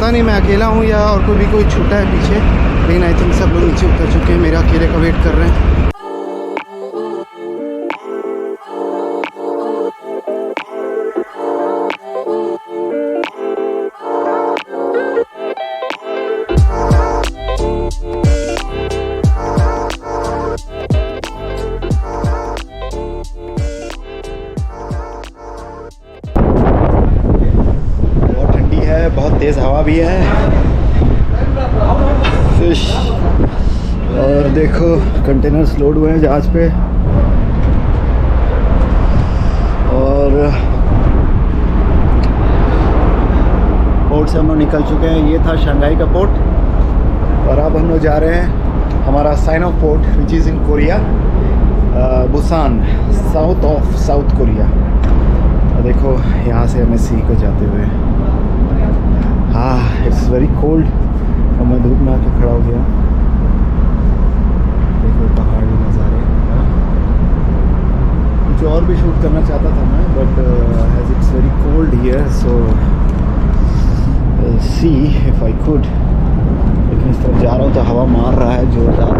पता नहीं मैं अकेला हूँ या और कोई छूटा है पीछे, लेकिन आई थिंक सब लोग नीचे उतर चुके हैं, मेरे अकेले का वेट कर रहे हैं। बहुत तेज़ हवा भी है फिश, और देखो कंटेनर्स लोड हुए हैं जहाज़ पे, और पोर्ट से हम लोग निकल चुके हैं। ये था शंघाई का पोर्ट, और अब हम लोग जा रहे हैं हमारा sign off port which is in Korea, Busan, south of South Korea. देखो यहाँ से MSC को जाते हुए, हाँ इट्स वेरी कोल्ड, और मैं धूप में आके खड़ा हो गया। देखो पहाड़ी नज़ारे, कुछ और भी शूट करना चाहता था मैं, but as it's very cold here, so see if I could. लेकिन इस तरफ जा रहा हूँ तो हवा मार रहा है जोरदार।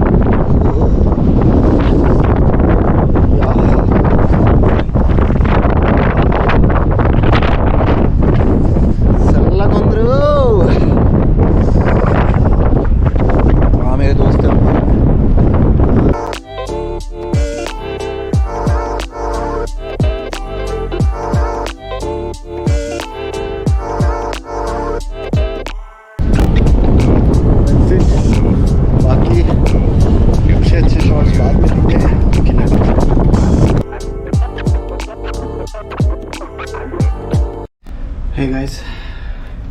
Hey guys,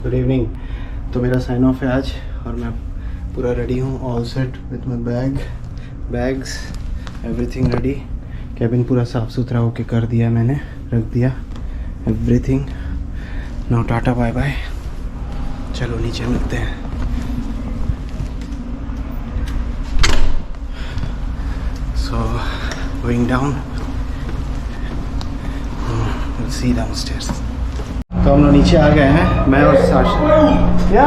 good evening. तो मेरा साइन ऑफ है आज, और मैं पूरा रेडी हूँ, all set with my bags everything ready. Cabin पूरा साफ़ सुथरा होके कर दिया मैंने, रख दिया everything. Now tata bye bye, चलो नीचे मिलते हैं। So going down, see downstairs. तो हम लोग नीचे आ गए हैं, मैं और साशा। या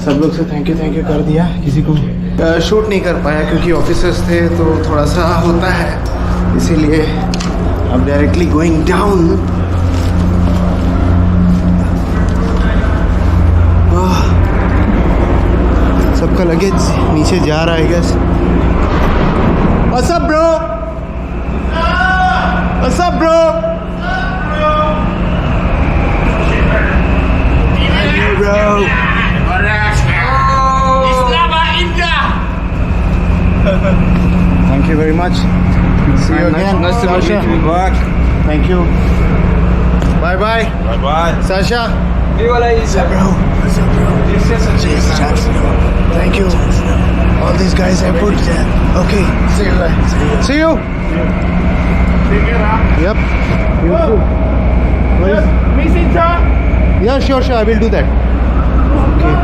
सब लोग से थैंक यू कर दिया। किसी को शूट नहीं कर पाया क्योंकि ऑफिसर्स थे, तो थोड़ा सा होता है, इसीलिए अब डायरेक्टली गोइंग डाउन। सबका लगेज नीचे जा रहा है gas. What's up bro? What's up bro? Hey bro. Thank you very much. See you again. Nice to meet you back. Thank you. Bye bye. Bye bye. Sasha. What's up bro? What's up bro? Thank you. All these guys I put there. Okay. See you guys. See you. Yep. You too. Missing time? Yeah, sure. I will do that. Okay.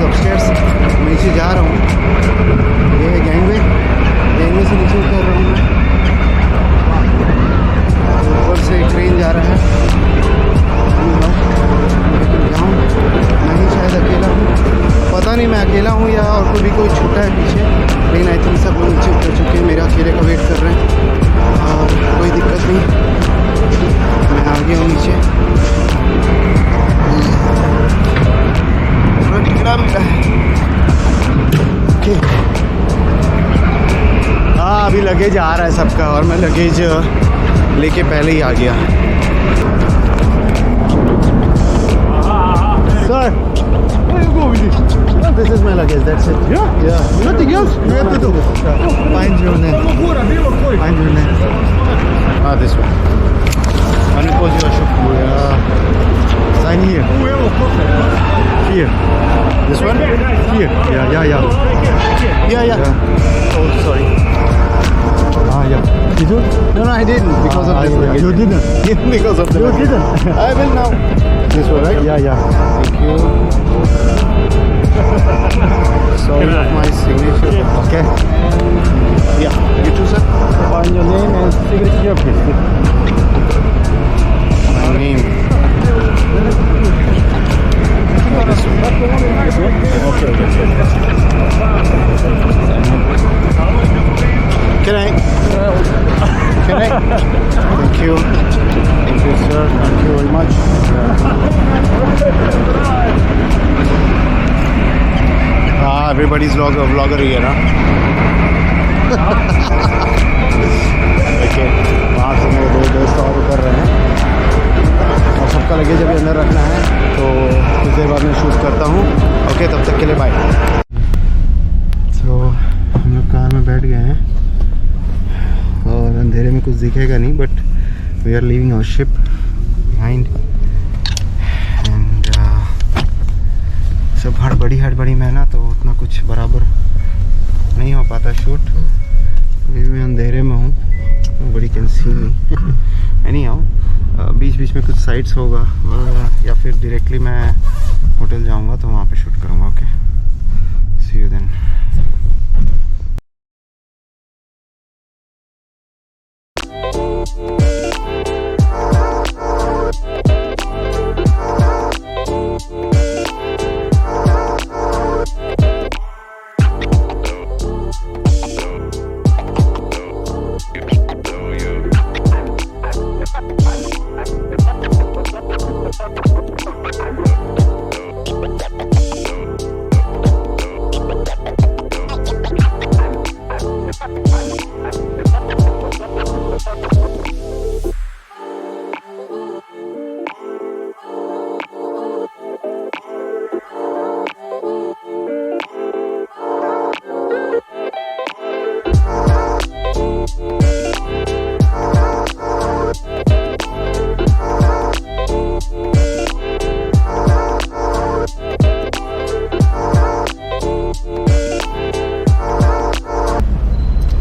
Upstairs. मैं नीचे जा रहा हूँ, ये है gangway से नीचे उतर रहा हूँ मैं। ऊपर से ट्रेन जा रहा है, मैं ही शायद अकेला हूँ, पता नहीं मैं अकेला हूँ या और कोई छूटा है पीछे, लेकिन आई थिंक सब लोग नीचे उतर चुके हैं, मेरे अकेले का वेट कर रहे हैं। और कोई दिक्कत नहीं, मैं आ गया हूँ नीचे। हाँ अभी लगेज आ रहा है सबका, और मैं लगेज लेके पहले ही आ गया। Sir, this is my luggage, that's it. Yeah. Nothing else you have to do. Find your name. Find your name. This one. Unpose your shoe. Sign here. Here. This one? Here. Yeah. Oh, sorry. Yeah. Did you? No, I didn't because of this. You didn't? Yeah, because of the You didn't? I will now. This one, right? Yeah. Thank you. Sorry of my signature. Can I? Thank you, sir. Thank you very much. Everybody's vlogger here, ना? देखिए, वहाँ से मेरे दो दोस्त और उतर रहे हैं और सबका लगेज अभी अंदर रखना है, तो कुछ देर बाद मैं शूट करता हूँ. ओके, तब तक के लिए बाय. तो हम लोग कार में बैठ गए हैं और अंधेरे में कुछ दिखेगा नहीं, but we are leaving our ship behind. And सब हड़बड़ी में ना, तो उतना कुछ बराबर नहीं हो पाता शूट. अभी मैं अंधेरे में हूँ, बड़ी can see me. Anyhow, बीच बीच में कुछ साइट्स होगा या फिर डायरेक्टली मैं होटल जाऊँगा तो वहाँ पे शूट करूँगा. Okay, see you then.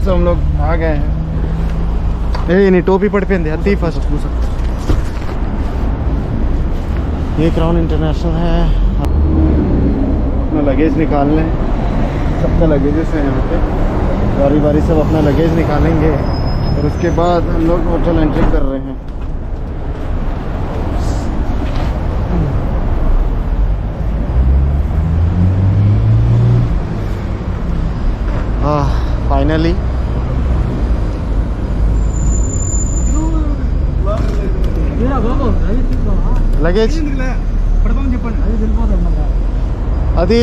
तो हम लोग आ गए हैं. नहीं टोपी पड़ पे हत्ती फर्स्ट. ये क्राउन इंटरनेशनल है. अपना लगेज निकाल लें. सबका लगेजेस है यहाँ पे. बारी बारी सब अपना लगेज निकालेंगे और उसके बाद हम लोग होटल एंट्री कर रहे हैं. फाइनली लगेज अभी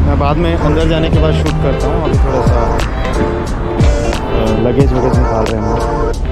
मैं बाद में अंदर जाने के बाद शूट करता हूँ. अभी थोड़ा सा लगेज वगैरह निकाल रहे हैं.